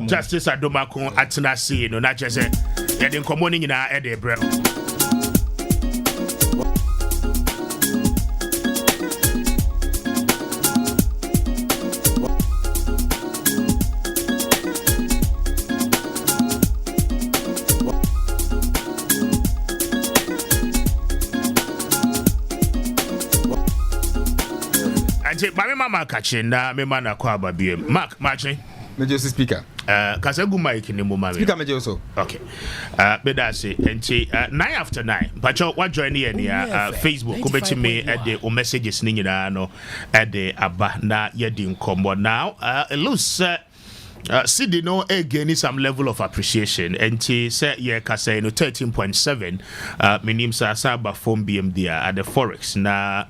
Justice Adomako Atenase no na chese ye de nkomo ni nyina e de bre Mami mama kache na me mana kwa babie Mark machi Major speaker kasa gu mic ni mo mami speaker major so okay beda say enti 9 after 9 but what join here near Facebook kubeti me the messages ni nyina no the aba na ye di nkombo now it looks Sidi no again some level of appreciation and say yeah kasa no 13.7 minim sa ba phone BM there at the forex na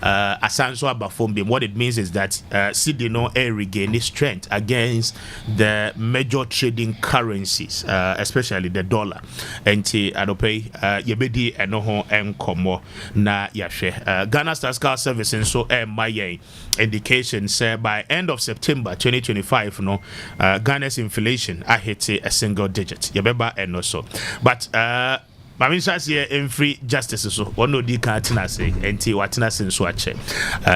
asanso aba phone BM. What it means is that Sidi no regain its strength against the major trading currencies, especially the dollar and adope yebedi eno ho enkomo na yahwe Ghana Statistical Service so my indication say by end of September 2025 no Ghana's inflation I hit a single digit. Yabeba and also. But Mami Shasi in free justice so one no di cantina say NT Watina sin swache.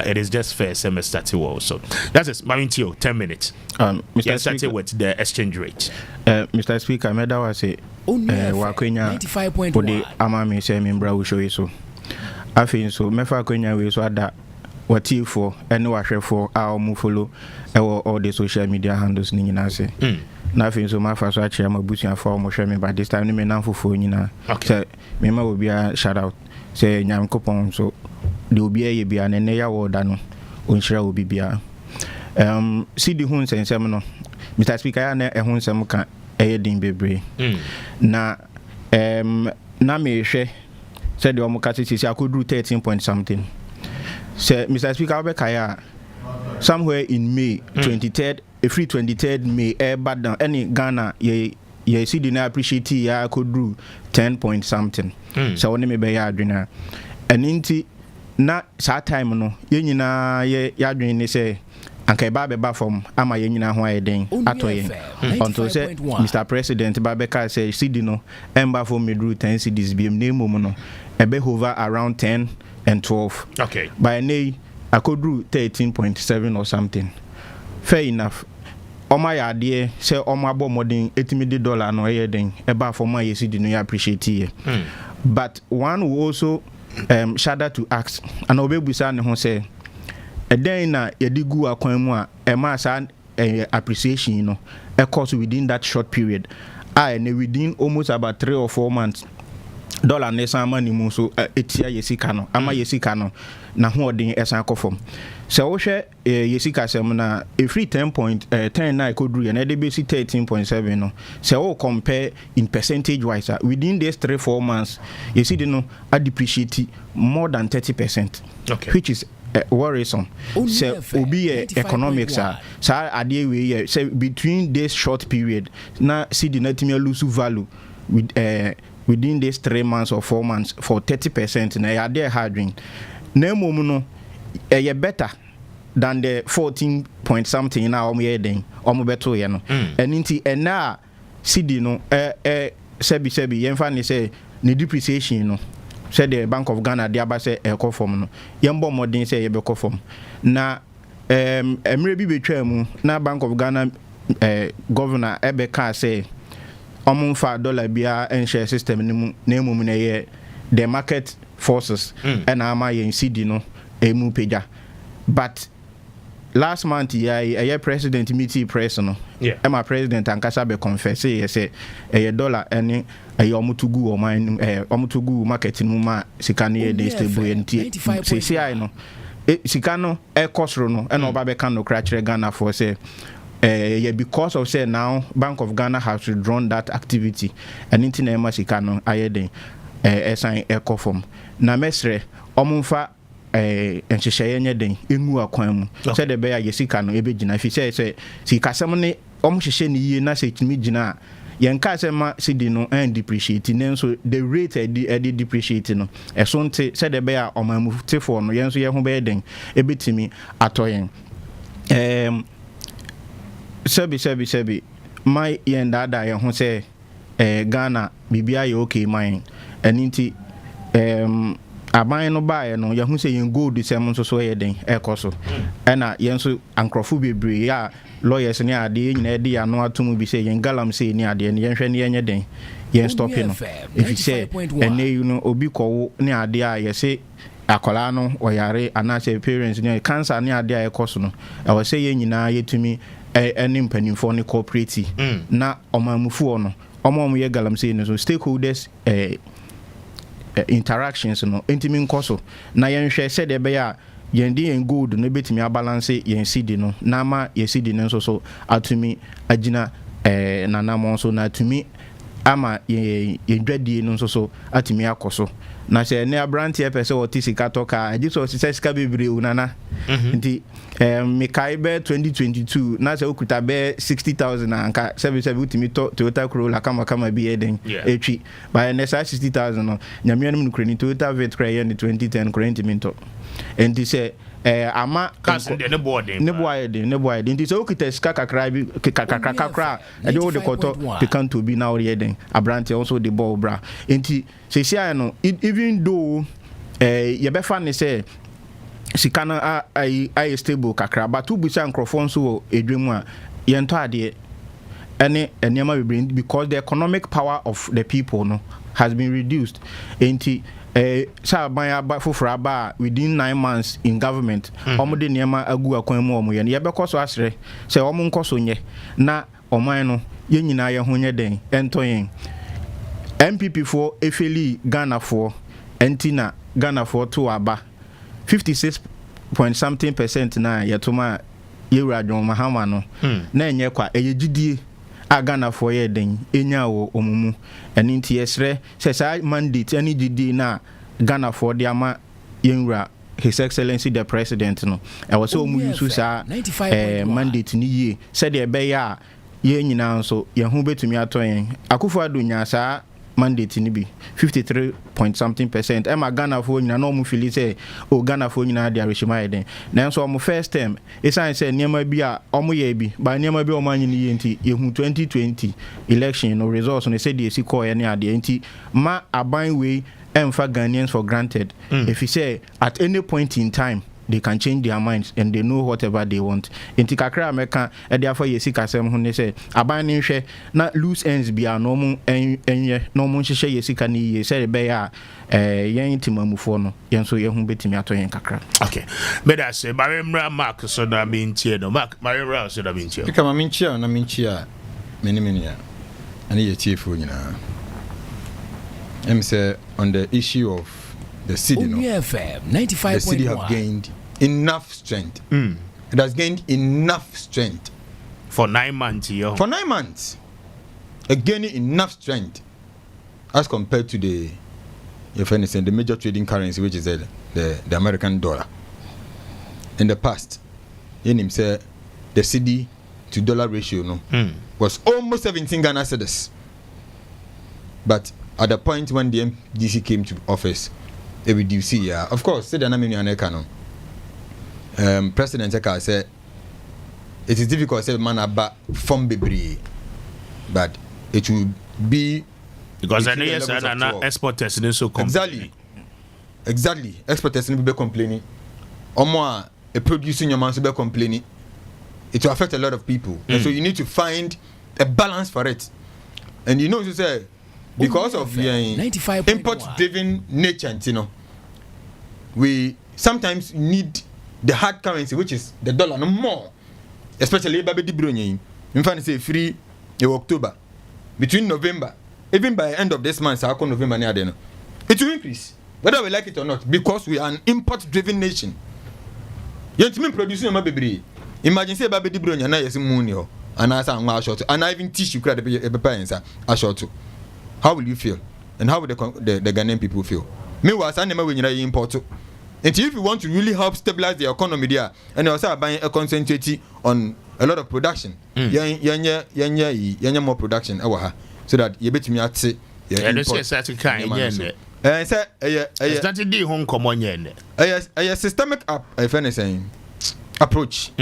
It is just fair semester to also. That is Mami Tio 10 minutes. Mr. Speaker with the exchange rate. Mr. Speaker, meda wa say wakwenya 95.1 amami say membra wo show so. Afin so mefa kwenya we so ada wati for any wahwefo a omu follow all the social media handles ni nyina se na afin so ma fa so a kire mabusia for omu hwe me by this time ni me nan fofo nyina say me ma obi a shout out say nyam kopon so de obi a ye bia ne ne ya woda no onhira obi bia Sidi hun sensem no Mr. Speaker ya na ehun sem ka din bebre na na me hwe say de omu ka sisi akodru 13 point something. So, Mr. Speaker, I'll somewhere in May 23rd, free 23rd May, but down any Ghana, ye see the appreciate ya could do 10 point something. So only me be yadrina. And inti na sa time no, ye na ye yadrin say anke ba be ba from ama ye nyina ho ayeden atoye. Until say Mr. President Babeka say CD no emba for me do 10 CDs BM name no. Ebe hover around 10 and 12. Okay. By nay, I could do 13.7 or something. Fair enough. On my idea, say on my bomb modern $80 no year about for my years, didn't appreciate it. But one will also shudder to ask, and obey Busan who say, a day na yedigu akwanwa, a mass appreciation, you know, a course within that short period. And within almost about 3 or 4 months. Dollar nesa money mu so etia yesika no ama yesika no na ho odin esan akofom se wo hwe yesika sem na every 10 na ikodru ye na de be 13.7 no se wo compare in percentage wise within these 3-4 months you see no a depreciate more than 30%, okay, which is worrisome. So obi economics sa ade we say between this short period na see the net lose value with within these 3 months or 4 months for 30%, na ya there hardring. Na mum no e better than the 14 point something na omo yeden omo beto ye no. Enti na CD no sebi yemfa ni say ni depreciation no. Say the Bank of Ghana dey aba say e ko form no. Yembo modern say ye be ko form. Na emre bi betwa mu na Bank of Ghana governor ebe ka say $5 bia and share system name na the market forces and ama yen CD no emu peja. But last month a president meeting press no my president ankasa be confess say a dollar any a omutugu o man omutugu market mu ma sika na dey stable enti say no sika no e kosro no e no ba be kan no kra kire Ghana for say because of say now Bank of Ghana has withdrawn that activity and internet masika no ayeden sign eco form na mesre omumfa enhyehyeye nyeden engu akwan mu say the bear yesika no ebegina fi say sika sem ne omhyehyɛ ne yie na say timi gina yenka say ma CD no and depreciate nenso the rate edi depreciate no eso nte say the bear omamu tefo no yenso ye ho be den ebetimi atoyen sebi my yen dada ye ho say Ghana bibia ye okay mine enti aban no bae no ye hu say yen gold sem so ye den ekoso na yen so ankrofo bebre ya lawyers ni ade nyina de ya no atom bi say yen galam say ni ade ne yen hwe ne yen den yen stop no if you say ene you know obi kowo ni ade a ye say akola no oyare anase parents ni cancer ni ade a ekoso no e wo say yen nyina yetumi ene mpanimfo ne cooperative na omamufu no omo ye galam say no so stakeholders interactions no intimi nkoso na yen hwe se de be ya yen di yen gold no betimi balance yen CD no na ma ye CD no so atumi agina na mo so na atumi ama yen dwadie no so atumi akoso na se ne abranti e pese woti sika toka ajiso se sika bebre unana nti me kai be 2022 na se okuta be 60,000 anka 77 utimi to Toyota Corolla kama bi eden etwi by ne 60,000 no nyame no kreni Toyota Vet cry in 2010 krenti minto enti se ama cast ne boarding ne boy nti se okuta sika kakra bi kakra e de wo de koto picanto bi na wo eden abranti also the ball bra enti se sia no even though ye be fa ne say sikana ai stable kakra but to busa nkrofon so edwemu a yento ade ene enema we bring because the economic power of the people no has been reduced enti sa ban foforo aba within 9 months in government omode niema agu akwan mu omo ye ne be koso asre se omo nkoso nye na oman no ye nyina ye ho nye den ento yen MPP for efeli Ghana for entina Ghana for to aba 56.something% na yetoma yewradwon mahama no na enye kwa eyegidie a Ghana for ye den enya wo omumu eni nti yesre se sa mandate ani gidie na Ghana for de ama yenwra His Excellency the President no e wo se omu yusu sa mandate ni ye se de be ya ye nyina nso ye hu betumi atoyen Akufo-Addo nya sa mandate ni bi 53.something% Emma Ghana for nyina no mu fili say o Ghana for nyina dia reshima eden na nso omu first term esan say niema bi a omu ye bi ba niema bi omu anyini ye nti ye hu 2020 election no results no say the call ye ne ade nti ma aban we emfa Ghanaians for granted if you say at any point in time they can change their minds and they know whatever they want. Inti kakra America e dey for yesi kasem ho ne say aban ni hwe na loose ends bia no mu enye no mu hye yesi kan yi say be ya yen timamufo no yen so ye hu betimi ato yen kakra. Okay. But I say Maremra Mark so na mintie no Mark Maremra so na mintie. Pika ma mintie na mintie a meni ya. Ani ye chiefo nyina. Em say on the issue of the city no. The city have gained enough strength. It has gained enough strength for 9 months here. For 9 months, gaining enough strength as compared to the major trading currency, which is the American dollar. In the past, him say the CD to dollar ratio was almost 17 Ghana cedis. But at the point when the MDC came to office, they reduce it. Of course, say the name President Eka said it is difficult to say man about from Bibri, but it would be because I know yes and export testing so exactly export testing be complaining or more a producing your man be complaining. It will affect a lot of people, and so you need to find a balance for it. And you know to say because of the import-driven nature, we sometimes need the hard currency, which is the dollar, no more. Especially Baby Di Brunei. In fact, say free in October. Between November, even by the end of this month, November, it will increase. Whether we like it or not, because we are an import-driven nation. You mean producing a baby. Imagine say Baby Di Brunei, and I is money, and I sang my short, and I even teach you credit a parents a short. How will you feel? And how will the Ghanaian people feel? Meanwhile, I never when you import. And if you want to really help stabilize the economy there, and also buying a concentrate on a lot of production, more production, so that you bet me at say, systemic if anything approach.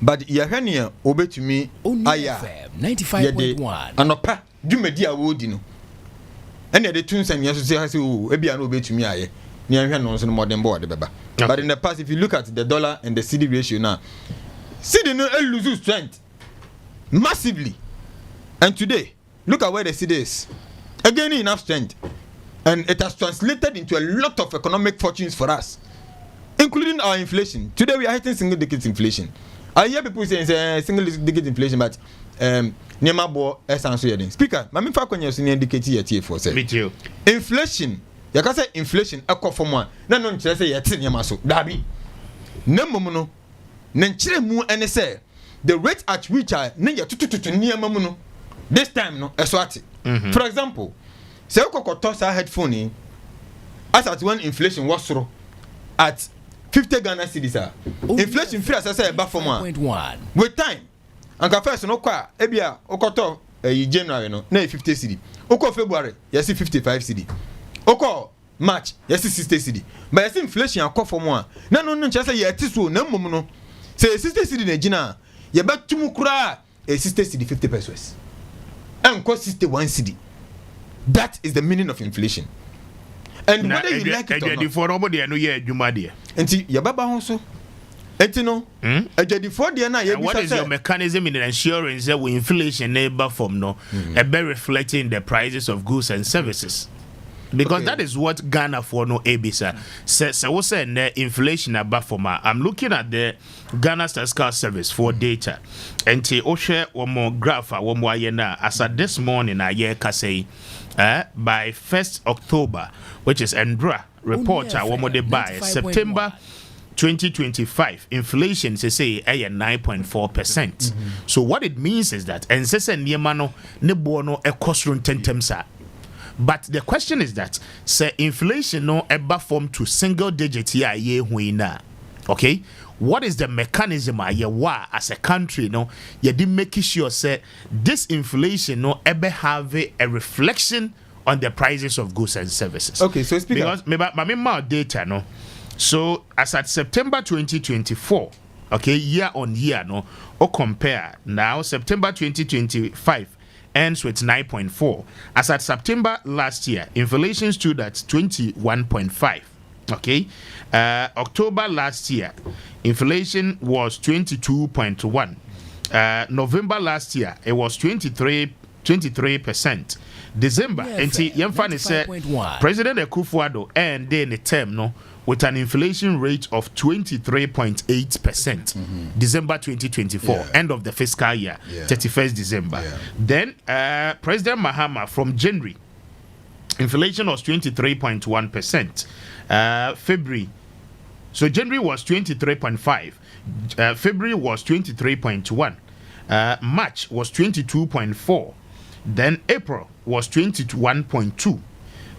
but yahania obetumi aya 95.1 anopa dwumadi a wodi no ene de tun san yeso say o ebia no obetumi aye ni ahwe no so no modern board beba. But in the past, if you look at the dollar and the CD ratio now, CD no lose strength massively. And today, look at where the CD is. Again, enough strength. And it has translated into a lot of economic fortunes for us, including our inflation. Today, we are hitting single-digit inflation. I hear people saying single-digit inflation, but Nema Bo Esanso Yedin. Speaker, Mami Fakonye Sini indicate here for say. With you. Inflation. You can say inflation echo from one. No, say yet in Yamaso. Dabi. No mono. Nenchire mu and say the rate at which I near to near mamuno. This time no eswati. For example, say Kokotosa headphone as at when inflation was through at 50 Ghana cedis. Inflation free as I say about for one. With time. And first no kwa ebia Okoto January no na 50 cedi. Oko February yes 55 cedi. Oko March yes 60 cedi. But yes inflation akọ for mo a na no nche say ye ti so na mmom no say 60 cedi na gina ye betum kura 60 cedi 50 pesos. Enko 61 cedi. That is the meaning of inflation. And whether you like it or not. For nobody no ye adwuma de. Enti ye baba ho so. Enti no. Ejadifo de na ye bisa. What is your mechanism in ensuring that with inflation neighbor from no be reflecting the prices of goods and services? Because that is what Ghana for no abisa says. So say inflation above for ma. I'm looking at the Ghana Statistical Service for data. And to share one more graph one more yena as at this morning I year say by 1st October, which is Endra report one more day by September 2025 inflation say 9.4%. So what it means is that and say niemano ne bono e kosrun tentemsa. But the question is that say inflation no ever form to single digit here ye huina. Okay? What is the mechanism as a country no ye did make sure say this inflation no ever have a reflection on the prices of goods and services? Okay, so speak because my data no. So as at September 2024, okay, year on year no, or compare now September 2025 ends with 9.4. As at September last year, inflation stood at 21.5. Okay, October last year, inflation was 22.1. November last year, it was 23%. December, and Yemfani said President Akufo-Addo and then the term no with an inflation rate of 23.8%. December 2024, end of the fiscal year, 31st December. Then President Mahama from January, inflation was 23.1%. February, so January was 23.5. February was 23.1. March was 22.4. Then April was 21.2.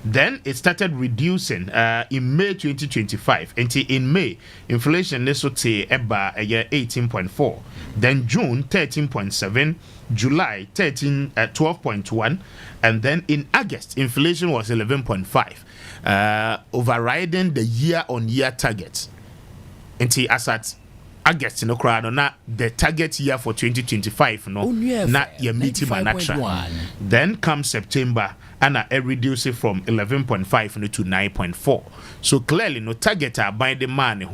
Then it started reducing in May 2025. Until in May, inflation nesote eba 18.4. Then June 13.7. July 12.1. And then in August, inflation was 11.5. Overriding the year-on-year target. Until as at August no crowd na the target year for 2025 no na ye meeting manatra. Then comes September and I reduce it from 11.5 to 9.4. So clearly no target are by the money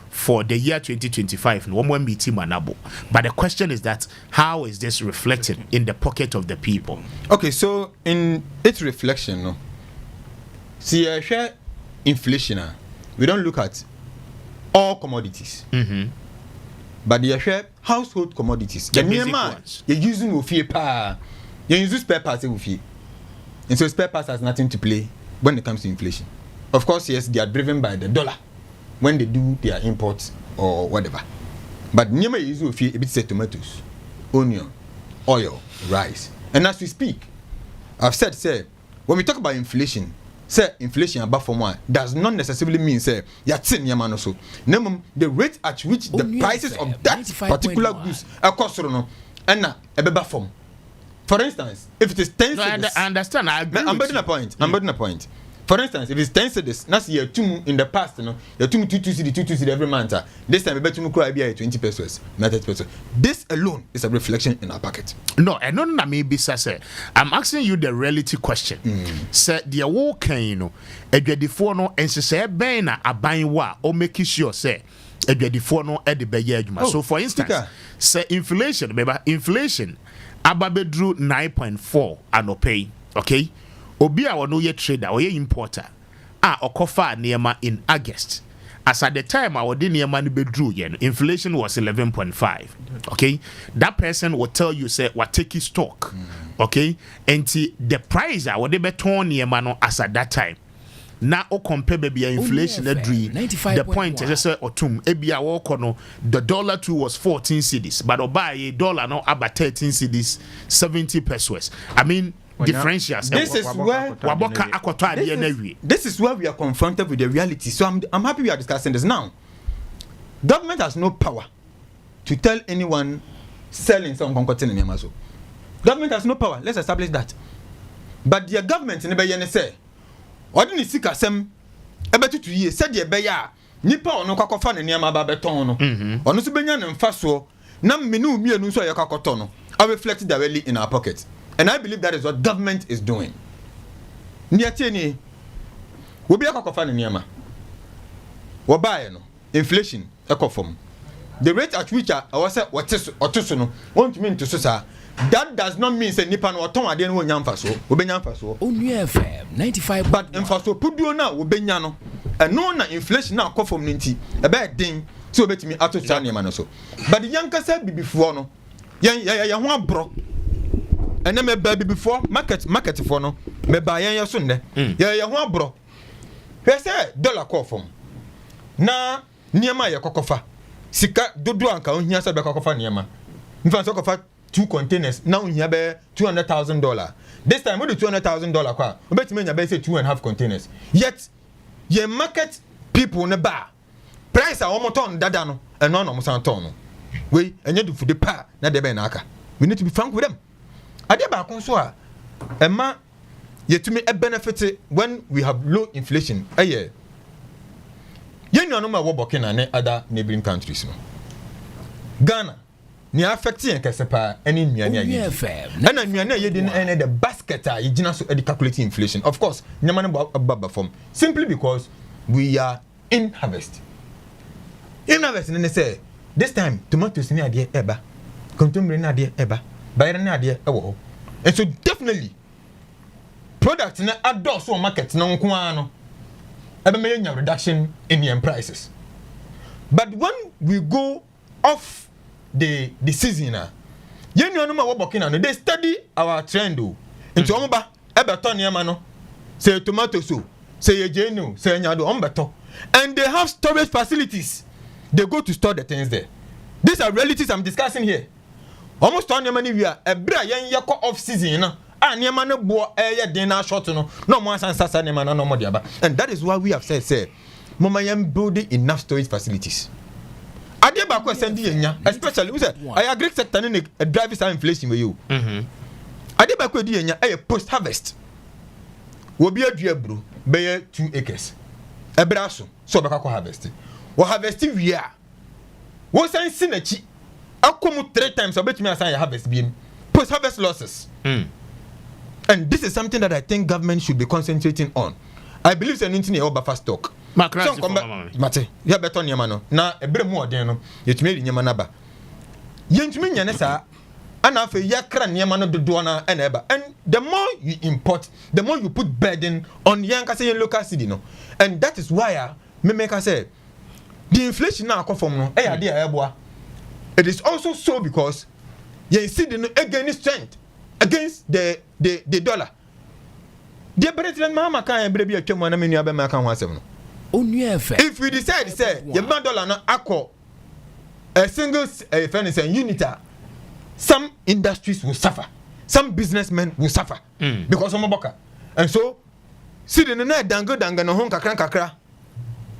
for the year 2025 no one more meeting manabo. But the question is that how is this reflected in the pocket of the people? Okay, so in its reflection no see share inflation we don't look at all commodities. But they share household commodities. The basic ones. You're using Wufie pa. You use spare parts Wufie. And so spare parts has nothing to play when it comes to inflation. Of course, yes, they are driven by the dollar when they do their imports or whatever. But Nyama use Wufie a bit say tomatoes, onion, oil, rice. And as we speak, I've said, when we talk about inflation, inflation above for one does not necessarily mean the rate at which the prices of that particular goods are cost and a form. For instance, if it is 10 cedis, I understand. I agree. I'm making a point. For instance, if it's 10 cedis, that's year 2 in the past, you know, you're 2 cedi every month. This time, we bet you cry be 20 pesos, 90 pesos. This alone is a reflection in our pocket. No, and no, maybe, sir. I'm asking you the reality question. Sir, the walk, you know, a before no, and say, Bena, a buying wa, or make sure, say, a before no, at the bayajuma. So, for instance, say inflation, remember, inflation, Ababe drew 9.4 and pay, okay? Obi a no ye trader or ye importer okofa niema in August. As at the time our niema ni bedru yen, inflation was 11.5. Okay, that person will tell you say what take his stock. Okay, and the price our de beton niema no as at that time. Now o compare baby inflation the point is say otum ebia wo kono the dollar too was 14 cedis but buy a dollar now about 13 cedis 70 pesos. I mean differentials. This is where we are confronted with the reality. So I'm happy we are discussing this now. Government has no power to tell anyone selling some concoction in Yamaso. Government has no power. Let's establish that. But the government in the say, ordinary sika sem about 2 years said the beya nipa ono kwakofa ne niam aba beton no ono so benya ne mfa so na menu mienu so yakakoto no I reflect directly in our pocket. And I believe that is what government is doing. Niatini, we be a cacofan in Yama. What buy no inflation, ecofom. The rate at which I was at what is or to want mean to Susa. That does not mean say Nipan or Tom Aden will Yamfaso, Ubenyafaso. Onua FM 95. But Infaso Pudu now, Ubenyano. And no inflation now come from Ninti. A bad thing, so bet me out of Chania Manoso. But the young said before no. Yan bro. And then me baby before market for no me buy yan sunday ya ho bro he say dollar call from na niema ya kokofa sika dodo anka ohia se be kokofa niema mfa so kofa 2 containers na ohia be $200,000 this time with the $200,000 kwa obetime nya be say 2.5 containers yet ye market people ne ba price a omoton dada no eno no mo san ton no we enye du fude pa na de be na aka we need to be frank with them. Ade ba kon so a ema yetumi a benefit when we have low inflation yen nuano ma wo Burkina ne other neighboring countries no Ghana ni affect yen kesepa any nuane ayi na nuane ayi din ene the basket a yigina so e calculate inflation of course nyama ne baba form simply because we are in harvest ne say this time tomatoes ni ade eba kontomire ni ade eba bayere na ade ewo ho. And so definitely products na adults on market no nko ano ebe may reduction in the prices. But when we go off the season yen no ma wo Burkina no they study our trend o into omba ebe to niam no say tomato so say ejenu say nyado ombeto and they have storage facilities. They go to store the things there. These are realities I'm discussing here. Almost on your money we are a bra yen yako off season na niema no bo dinner short no mo ansasa niema no mo diaba. And that is why we have said say mama yam building enough storage facilities. Ade ba ko send yenya especially we say I agree sector ni drive some inflation with you. Ade ba ko di yenya post harvest. Wo bi adua bru be 2 acres. Ebra so be ka ko harvest. Wo harvest we a wo san sinachi akomu 3 times obetimi asan harvest biem post harvest losses. And this is something that I think government should be concentrating on. I believe say anything e over fast stock mate ya beto niema no na ebre mu odin no yetumi ri niema na ba yentumi nyane sa ana afa ya kra niema no dodo na na eba. And the more you import the more you put burden on yanka say local city no. And that is why me make say the inflation now come from no ade eboa. It is also so because you see the against strength against the dollar. The British mama can be a chemo na menu abema kan ho asem no. If we decide say the dollar no akọ a single unit, some industries will suffer, some businessmen will suffer because of Moboka. And so see the na danga no hon kakra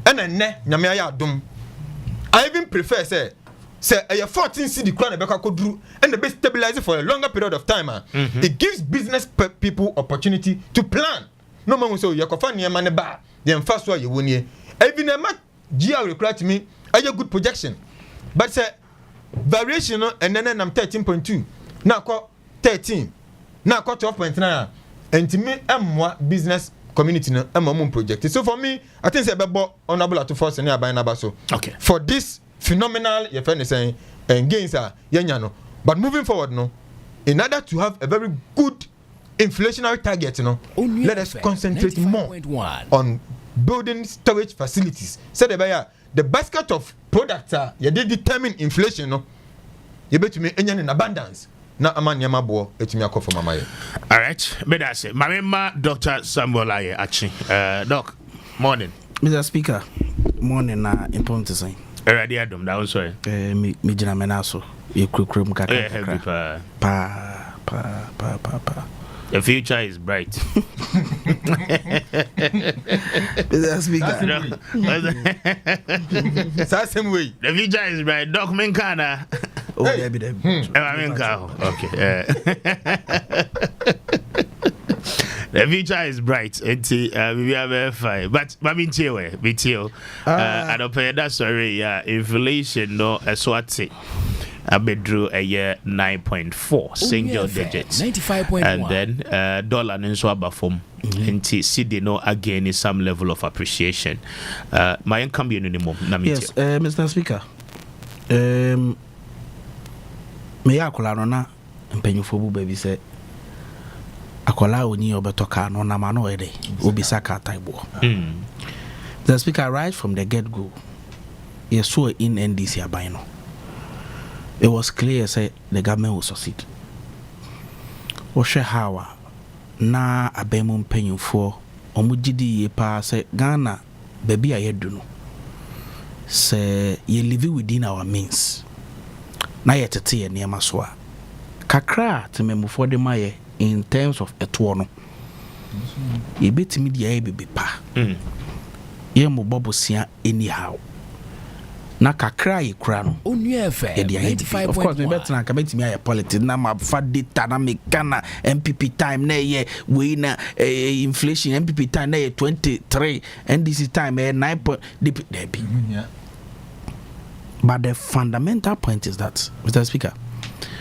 and ne nyame ya dum. I even prefer say a 14 cedi crown ebeka kodru and the best stabilize for a longer period of time. It gives business people opportunity to plan no man so yakofa niema ne ba the mfa so ye wonie even na ma GR require me a good projection but say variation no and then I'm 13.2 na ko 13 na ko 12.9 and me amwa business community no amwa project. So for me I think say bebo honorable to force any aban na so okay for this phenomenal your friend is saying and gains are yenya no but moving forward no in order to have a very good inflationary target let us concentrate more on building storage facilities so the basket of products are you determine inflation no you bet me in abundance na amanyama bo etimi akofo mama ye. All right, but that's it. Mama Dr. Samuel Aye Achi. Doc, morning. Mr. Speaker, morning na important to say. Already Adam, that was sorry. Me jina menaso. Ye kukrum kaka. Pa. The future is bright. Mr. Speaker. Same way. The future is bright. Doc Menkana. Oh, Debbie. Okay. The future is bright. We are very fine. But Mitio, I don't pay that sorry. Yeah, inflation no swati. I bedrew a year 9.4 single digits 95.1 and then dollar and so abafom and CD no again is some level of appreciation. My income be minimum. Yes, Mr. Speaker. Me akola no na mpanyufo bu baby say akola oni obetoka no na ma no ede obisa ka taibo. The Speaker, right from the get go you saw in NDC abino. It was clear say the government will succeed. Oshe hawa na abemu mpanyufo omugidi ye pa say Ghana baby ayedu no say you live within our means. Na yetete ye niema so a kakra tememufo de maye in terms of eto no ye betimi de aye bebe pa ye mo bobosia anyhow na kakra ye kura no Onua FM 95.1 of course me betna ka betimi aye politics na ma fa data na me kana MPP time na ye we na inflation MPP time na ye 23 NDC time 9 debi. But the fundamental point is that, Mr. Speaker,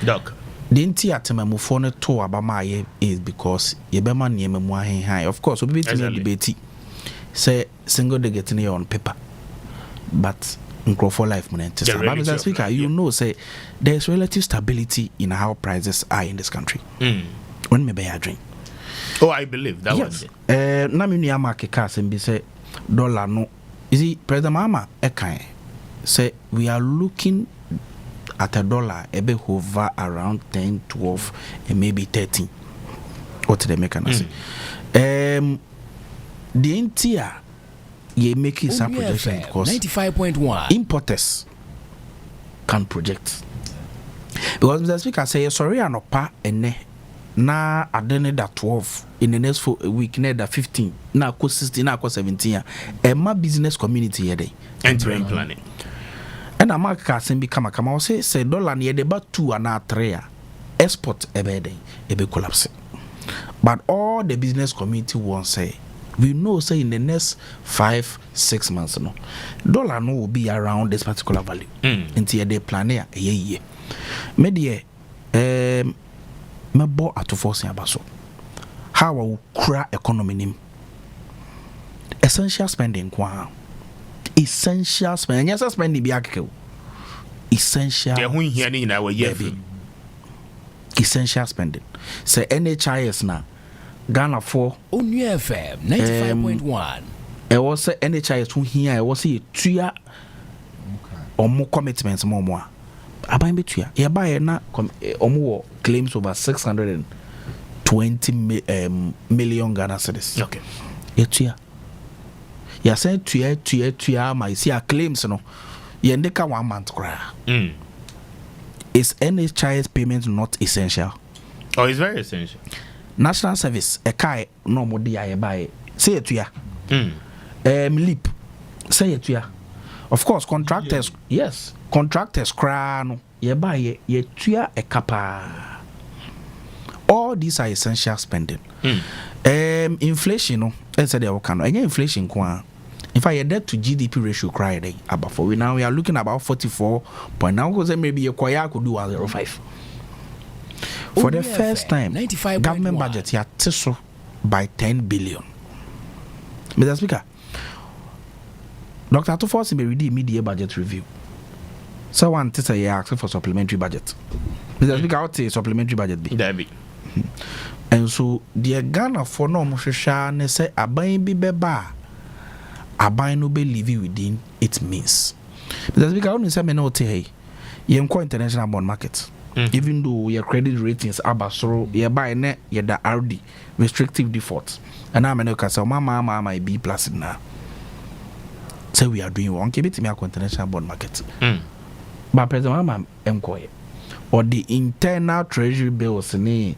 Doc, the entire temamufone to abama is because yebema niememwa high. Of course, we be debate. Say single they getting on paper, but for life money. But Mr. Speaker, life, you know, say there's relative stability in how prices are in this country. When me buy a drink. Oh, I believe that yes. was it. Na me nuya market cars and be say dollar no. Is it President Mama ekai? Say we are looking at a dollar ebe hover around 10, 12 and maybe 13. What they make say? The entire ye make it some projection because 95.1 importers can project. Because Mr. Speaker say sorry anopa ene na adene that 12 in the next week na that 15 na ko 16 na ko 17 ma business community here dey entering planning. And a market can be kama say dollar near the about 2 and 3 export ebe collapse. But all the business community won't say we know say in the next 5-6 months no dollar no will be around this particular value until they plan a year. Medie mebo at force abaso how will cra economy nim essential spending kwa essential spending. Yes, spending be essential. Essential spending. Say NHIS na Ghana for Onua FM 95.1. I was say NHIS who here I was say tuya or more commitments more. Aban be tuya. Ya buy na omo claims over 620 million Ghana cedis. Okay. Tuya. Ya say tuya my see a claims no yendeka 1 month cry. Is NHIS payment not essential? Oh, it's very essential. National service a kai no more dia buy say tuya. Leap say tuya. Of course contractors yes contractors cry no ye buy ye tuya a kapa. All these are essential spending. inflation no said they can any inflation kwa. In fact, your debt to GDP ratio cried about for we now we are looking about 44 point now because maybe your choir could do 105. For the first time, government budget here so by 10 billion. Mr. Speaker, Dr. Atufo may read the immediate budget review. So one to say ask for supplementary budget. Mr. Speaker, I would say supplementary budget be. Debbie. And so the Ghana for no musha ne say abayin bi beba. Abayin no be living within its means. Mr. Speaker, I only say me no te you international bond market. Even though your credit ratings are basoro, you buy net you the RD restrictive default. And I'm no say mama B plus now. So we are doing one keep it me international bond market. But President Mama enquire or the internal treasury bills ni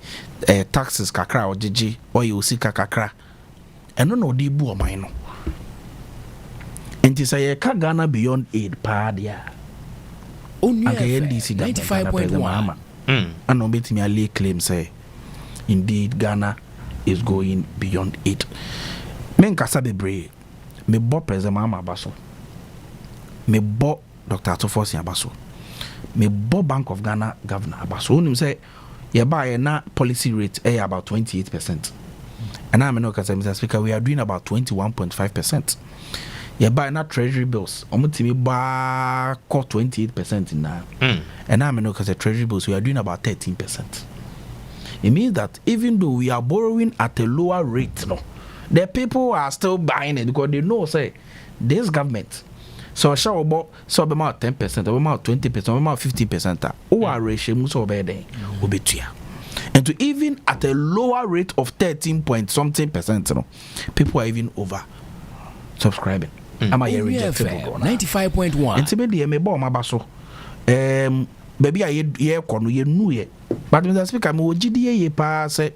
taxes kakra or GG or you see kakra. And no di bu o mine no. Enti say Ghana beyond aid pa dia. Onua NDC 95.1. And no betimi lay claim say indeed Ghana is going beyond it. Men kasa bebre me bo President Mama Abaso. Me bo Dr. Atufo Abaso. Me bo Bank of Ghana Governor Abaso. Unim say ye buy na policy rate about 28%. And I'm no kasa Mr. Speaker we are doing about 21.5%. Ye buy na treasury bills. Omutimi ba 28% now. And I'm no kasa treasury bills we are doing about 13%. It means that even though we are borrowing at a lower rate, no, the people are still buying it because they know say this government. So show about 10%, about 20%, about 50%. Our ratio must be there. And to even at a lower rate of 13 point something percent, you know, people are even over subscribing. Am I rejected? 95.1. And to be the me bomb abaso. Baby, I kono ye nu ye. But Mr. Speaker, me GDA ye pa say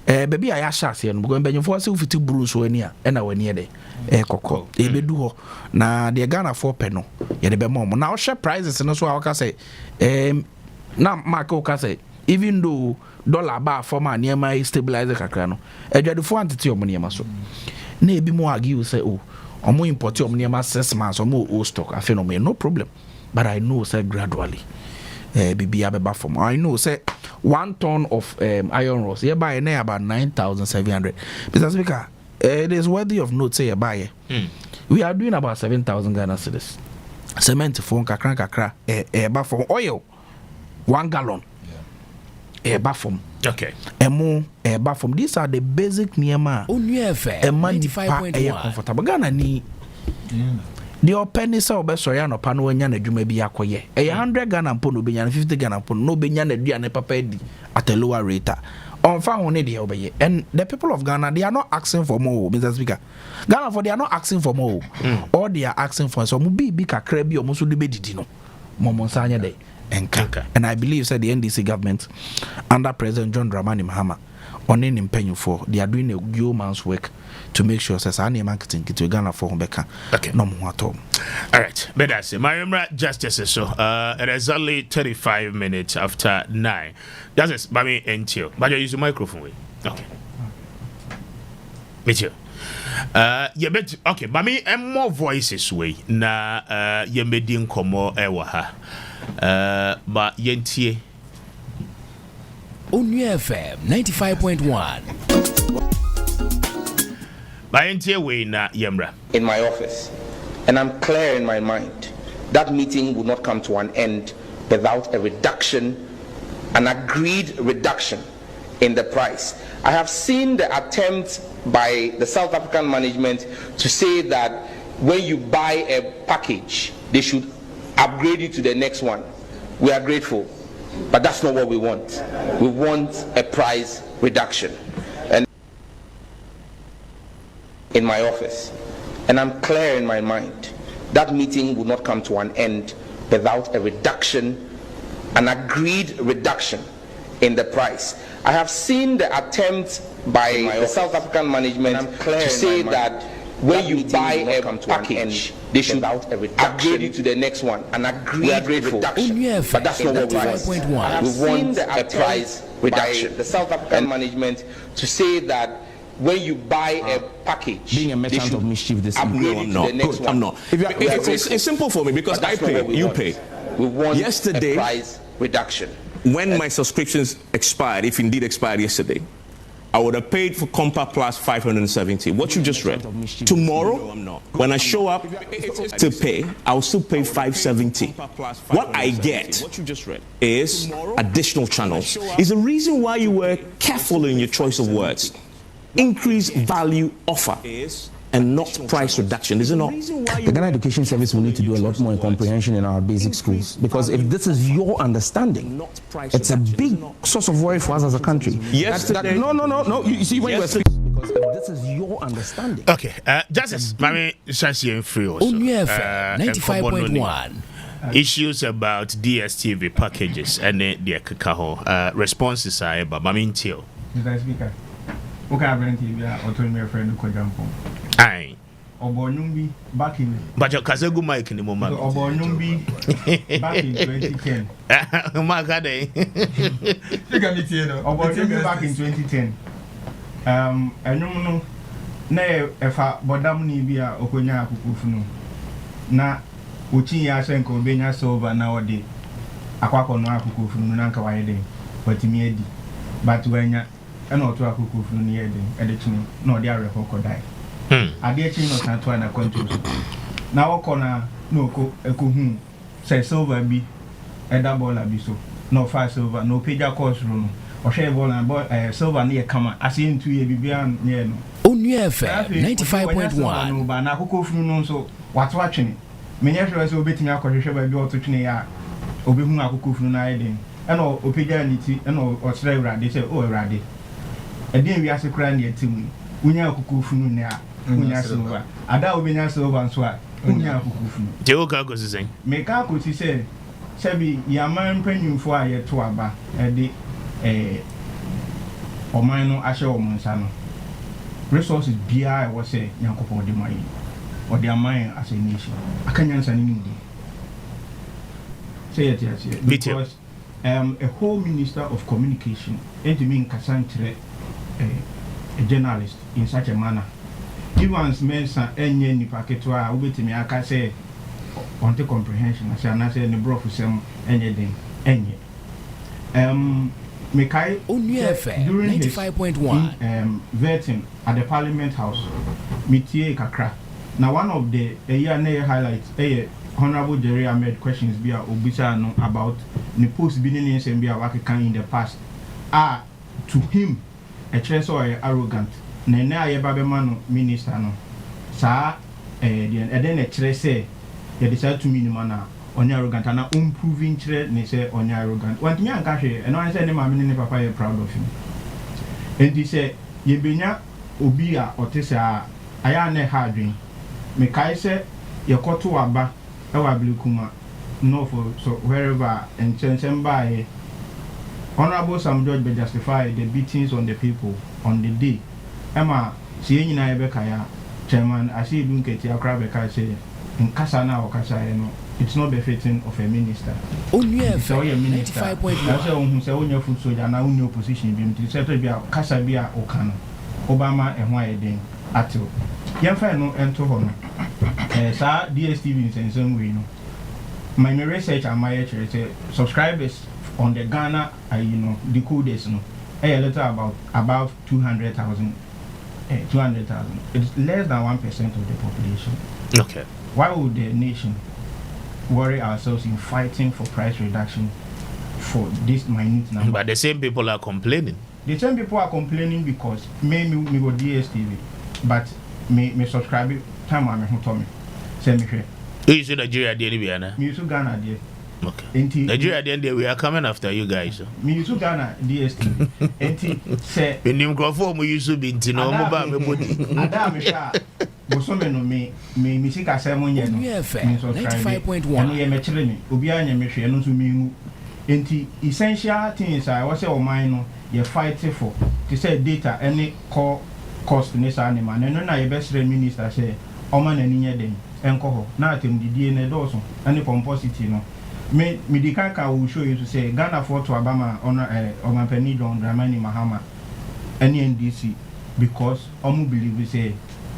baby I ashas ye no go benyo for say ufiti buru so ani a na wani de kokko e bedu ho na de Ghana for pe no ye de be mom na o share prices no so a waka say na mark o ka say even though dollar ba for ma niema stabilize kakra no adwadefo antete omniema so na ebi mo argue say oh omo import omniema 6 months omo o stock afi no no problem but I know say gradually bibia beba from I know say 1 ton of iron rods you buy na about 9,700. Mr. Speaker, it is worthy of note say you buy we are doing about 7,000 Ghana cedis cement for kakra eba from oil 1 gallon eba from okay emo eba from these are the basic niema Onua FM 95.1 comfortable Ghana ni the open so be so ya no pa no anya na dwuma bi akoye 100 Ghana mpo no benya 50 Ghana mpo no benya na duane papa di at a lower rate on fa ho ne de obeye and the people of Ghana they are not asking for more Mr. Speaker Ghana for they are not asking for more all they are asking for so mu bi kakra bi o mo so de bedidi no mo nsanya de enka and I believe said the NDC government under President John Dramani Mahama on in penny for they are doing a yeoman's work to make sure says any marketing to Ghana for Beka no more at all. All right, but that's it. My justice so it is only 35 minutes after 9. That's it. By me and you. But you use the microphone way. Okay. Me too. Yeah, but okay. By me and more voices way. Na you made in komo ewaha. But yentie. Onua FM 95.1. In my office, and I'm clear in my mind that meeting will not come to an end without a reduction, an agreed reduction in the price. I have seen the attempt by the South African management to say that when you buy a package, they should upgrade you to the next one. We are grateful, but that's not what we want. We want a price reduction. And in my office, and I'm clear in my mind that meeting will not come to an end without a reduction, an agreed reduction in the price. I have seen the attempt by the South African management to say that when you buy a package, they should upgrade you to the next one, an agreed reduction. But that's not what we want. We want a price reduction. The South African management to say that when you buy a package, being a merchant of mischief this upgrade evening. it No, to the next one. I'm not. It's simple for me because I pay, you pay. We want yesterday, a price reduction. When my subscriptions expired, if indeed expired yesterday, I would have paid for Compa Plus 570. What you just read. Tomorrow, when I show up to pay, I'll still pay 570. What I get is additional channels. Is the reason why you were careful in your choice of words. Increase value offer and not price reduction, is it not? The Ghana Education Service will need to do a lot more in comprehension in our basic schools, because if this is your understanding, it's a big source of worry for us as a country. No. You see when you were speaking, because if this is your understanding. Okay, Justice, Mami Shasi Free also. Onua FM 95.1. Issues about DSTV packages and the Kakaho responses are about Mami Tio. Mr. Speaker, okay, I'm going to be a friend who can Aye. Obonumbi back in. But your Kazegu Mike in the moment. Obonumbi back in 2010. My God, eh? Obonumbi back in 2010. And no, no, if I bodam ni bia okonya akukufunu. Na uchi ya senko benya silver na odi akwako no akukufunu na nka waye den. But me edi. But wenya and oto akukufunu ni edi. Edechini na odi areko die. Ade chi no tanto na control. Na wokona no ko ekohu say silver bi eda bola bi so. No five silver no page course room. Ohwe bola boy silver na ye kama ase ntu ye bibia ne no. Onua FM 95.1. No ba na akukufunu no so wato atwene. Menye hwe so obetimi akohwehwe ba bi ototwene ya obehu akukufunu na eden. Ena opega niti ena okyerɛ Awurade sɛ o Awurade ɛden wi ase kra ne atim unya akukufunu ne a unya silver ada obenya silver nso a unya akukufunu je o ka gosi sen me ka ko ti sɛ bi yaman mpanyimfo a yeto aba ɛde ɔman no ahyɛ ɔmo nsa no resources bia ɛwɔ sɛ Nyankopɔn de mai ɔde aman as a nation akanya nsa ne ndi say it yes because a whole minister of communication and to mean Cassandra a journalist in such a manner. Evans Mensa enye ni paketwa ubetimi aka say on the comprehension as I say ni bro for some enye den enye. Mekai Onua FM 95.1 vetting at the Parliament House mitie kakra. Now one of the year na highlights Honorable Jerry Ahmed questions be obisa no about the post beginning and be working in the past. To him a chance or arrogant. Na ye babemano minister no. Sa then a chre say ye decide to minimum na on arrogant and improving chre ne say on arrogant. One thing I can say and I say ne mama ne papa ye proud of him. And he say ye benya obi a otesa aya ne hardwin. Me kai say ye koto aba Kuma, no for so wherever and Chensemba, Honorable Sam George be justify the beatings on the people on the day. Emma, seeing in Ibekaya, Chairman, I see Dunketi Akrabeka say, in Kasana or Kasayano, it's not befitting of a minister. Onua FM 95.1. That's who say on your foot soldier and on your position being to settle be a Kasabia or Kano, Obama and why then at all. Yamfa and to honor. Sir, DSTV in some way, no. My research and my subscribers on the Ghana, the coders, no. A little about 200,000. 200,000. It's less than 1% of the population. Okay. Why would the nation worry ourselves in fighting for price reduction for this minute number? But the same people are complaining. The same people are complaining because me go DSTV, but me subscribe time I'm home. Send me here. You should Nigeria there, me use Ghana there. Okay. Nigeria there, we are coming after you guys. Me use Ghana DSTV. Enti say. In him grapho, we used to be in no mobile body. Ada me sha. Bosome no me sika 7 years. Onua FM 95.1. Me chere me. Obi anya me hwe no so me hu. Enti essential things I was say o man no you fight for. To say data any core cost ne sa ne man no na ye best minister say o man ani nye den enko ho na atem didie ne do so any pomposity no me di kanka will show you to say Ghana for to Obama on Omampani Don Dramani Mahama any NDC because omu believe say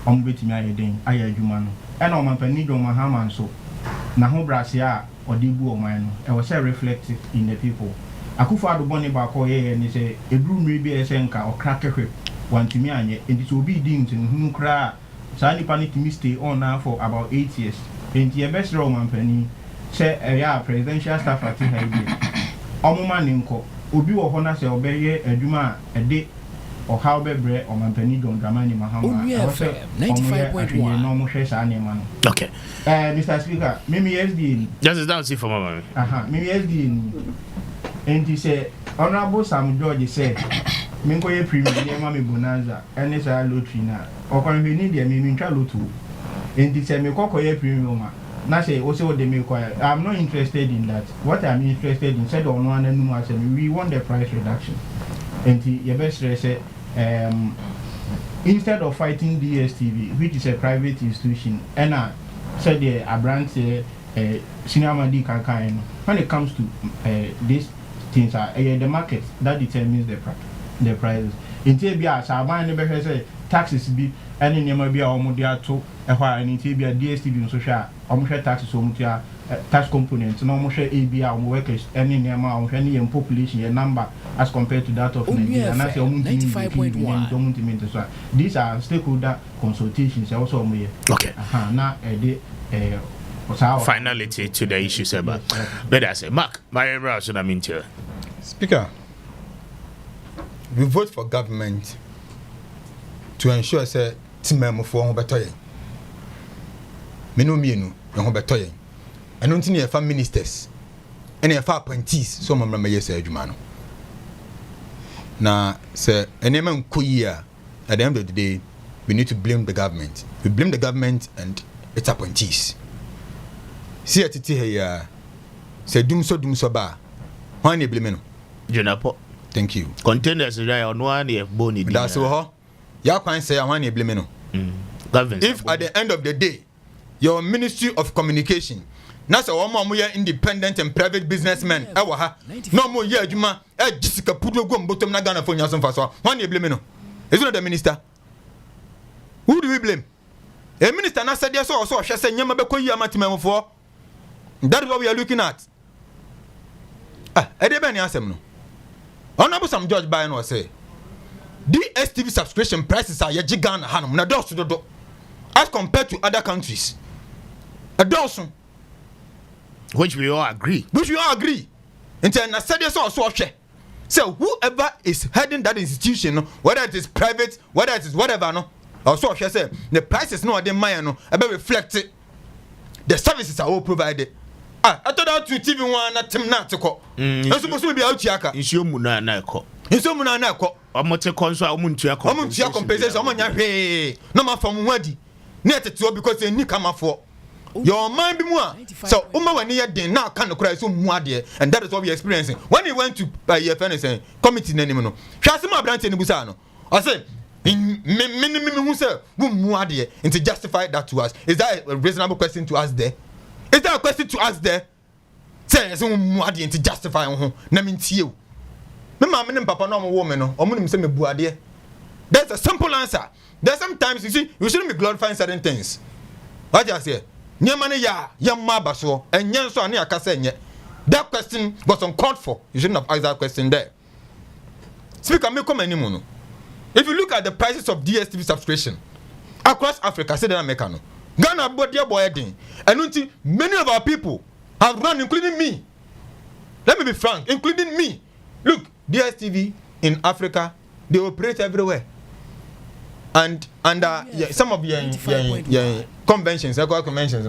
omu betimi aye den aye adwuma no and oman pani don mahaman so na ho brasia odibu oman no e was reflected in the people Akufo-Addo boni ba ko ye ni say eduru mri bi ese nka okra kehwe wantimi anye enti so obi di ntin hunu kra sa nipa ni timi stay on now for about 8 years enti e best oman pani say presidential staff at here omuma ni nko obi wo ho na say obeye adwuma ede or how be bre or mampani don dramani mahama 95.1 no mo hwe sa na ma no okay Mr. Speaker mimi SD just down see for mama mimi SD and he say honorable Sam George say me ko ye premier ye ma me bonanza ene sa lottery na o ko me ni de me ntwa lotto and he say me ko ye premier ma na say o say o de me ko I'm not interested in that what I'm interested in said Onua na nu say we want the price reduction and he best say instead of fighting DSTV, which is a private institution, and said the branch senior madi kankan when it comes to these things are the market that determines the prices. In Tibia, Saban never say taxes be any name be a modia to a while in Tibia DSTV social almost taxes on tax components, no more ABR workers, any amount, any population, a number as compared to that of Nigeria. And that's 95.1. These are stakeholder consultations. Also, okay. Now, finality to the issues about. But I say, Mark, my should I mean to Speaker, we vote for government to ensure say Timemo for Hobetoye. Minu, Hobetoye. And don't need a ministers and a appointees, some of them may say, Jumano. Now, sir, a name and Kuya, at the end of the day, we need to blame the government. We blame the government and its appointees. See at it here, say, doom so ba. Why you blame Junapo? Thank you. Contenders on one year bony. That's all. Ya can't say, I want you blame Government. If at the end of the day, your Ministry of Communication, na say one more independent and private businessmen ewa ha no more ye adwuma Jessica pudo go mbotom na Ghana for nyaso mfa so one you blame no is not the minister. Who do we blame? A minister na said so hwe say nyama be koyi amatimamfo. That is what we are looking at. E dey be ni asem no Honorable Sam George by no say DSTV subscription prices are ye Ghana hanum na dosu dodo as compared to other countries. A dosu which we all agree. Until I said yes also so whoever is heading that institution, whether it is private, whether it is whatever, no, also say the prices no the mine no about reflect it. The services are all provided. I thought that to TV one at Tim Natiko. It's supposed to be out Yaka. It's your Muna Nako. It's your Muna Nako. I'm not a consul, Muntia compensation. No more from Wadi. Net to because they need come for. Your mind be more. So, when you did now kind of cry so more dear, and that is what we're experiencing. When he went to your friends committee, Nenimono, Shasima Branch in Busano, I said, in minimum who said, more dear, and to justify that to us. Is that a reasonable question to ask there? Is that a question to ask there? Say, so more dear to justify on whom, Namin you. Mamma and Papa no woman, or Munim send me Buadia. That's a simple answer. There's sometimes you see, you shouldn't be glorifying certain things. What I say? Nyamane ya yamma so and nyanso ane akasa nye. That question was uncalled for. You shouldn't have asked that question there. Speaker, me come anymore. If you look at the prices of DSTV subscription across Africa, say that America no. Ghana body boy thing. And many of our people have run, including me. Let me be frank, including me. Look, DSTV in Africa, they operate everywhere. And some of your conventions, equal conventions,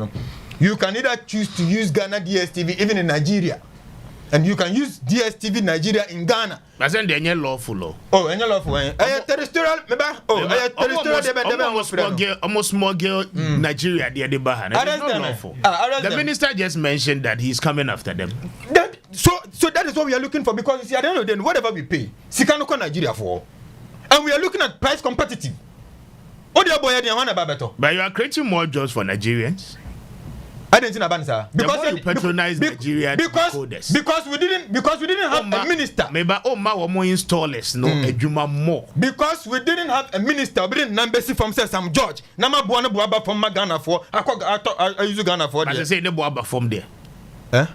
you can either choose to use Ghana DSTV even in Nigeria, and you can use DSTV Nigeria in Ghana. But then they're lawful. Oh, and lawful. Terrestrial, almost small girl Nigeria. They're the Bahana. The minister just mentioned that he's coming after them. So that is what we are looking for, because you see, at the end of the day, whatever we pay, Sikano Nigeria for, and we are looking at price competitive. But you are creating more jobs for Nigerians. I didn't know about sir. Because you patronize Nigeria because we didn't have a minister. Maybe ma wo mo installers no adwuma more. Because we didn't have a minister, we didn't number from say Sam George. Na ma boa no boa from Ghana for I use Ghana for there. I say ne boa from there. Eh?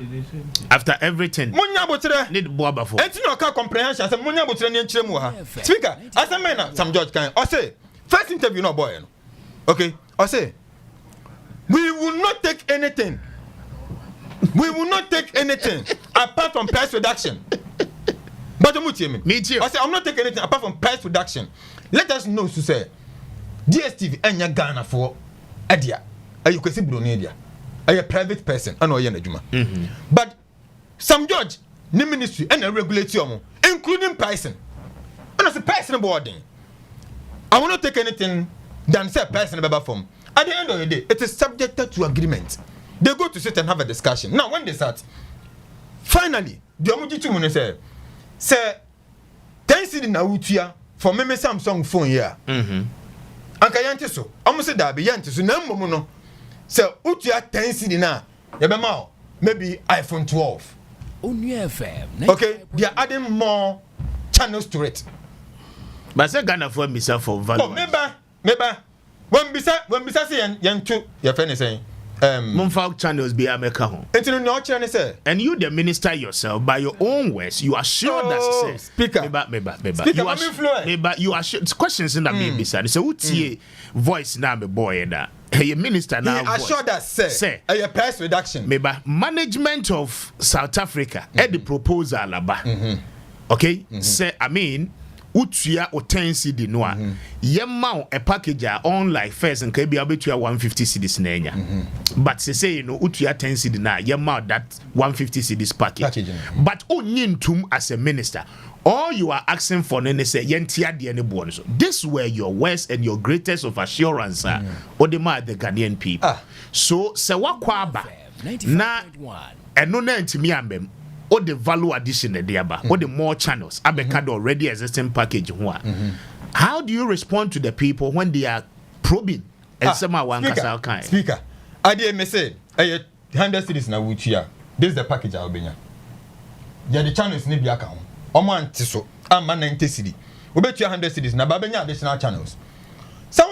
After everything. Munya botre need boa for. Enti no ka comprehension say munya botre ne nkyere mu ha. Speaker, as a man Sam George kan. I say first interview no boy no. Okay? I say we will not take anything. We will not take anything apart from price reduction. But me too. I say I'm not taking anything apart from price reduction. Let us know to say DSTV enya Ghana for Adia. You can see Brunedia. A private person. I know you're Juma. But Sam George, the ministry and a regulation, including pricing. And as a person boarding. I will not take anything than say person about form. At the end of the day, it is subjected to agreement. They go to sit and have a discussion. Now, when they start, finally, the Omujitu Mune say, 10 cedi na utia for me Samsung phone here. Anka yante so, almost say that be yante so, na mmomu no, say, utia 10 cedi na, yabema, maybe iPhone 12. Onua FM. Okay, they are adding more channels to it. But say Ghana for myself for value. Oh, maybe. When bisa say yantu your friend is saying Mumfak channels be America home. And you the minister yourself by your own words you are sure that speaker you are sure questions in that me bisa so utie voice na me boy na hey minister now I sure that say a price reduction maybe management of South Africa at the proposal aba okay say I mean utua o 10 cedi no a yema a package on like first and can be able to 150 cedis na enya but say you know utua 10 cedi na yema that 150 cedis package but onyintum as a minister all you are asking for no say yentia de ne bo so this were your words and your greatest of assurance odema the Ghanaian people so se wakwa aba na eno na ntimi ambem or the value addition at the aba or the more channels abekado already existing package how do you respond to the people when they are probing and someone kind speaker I did me say 100 cedis na wuchia this is the package I'll be ya the channels ni bi aka ho omo anti so ama 90 cedi obetua 100 cedis na ba benya additional channels so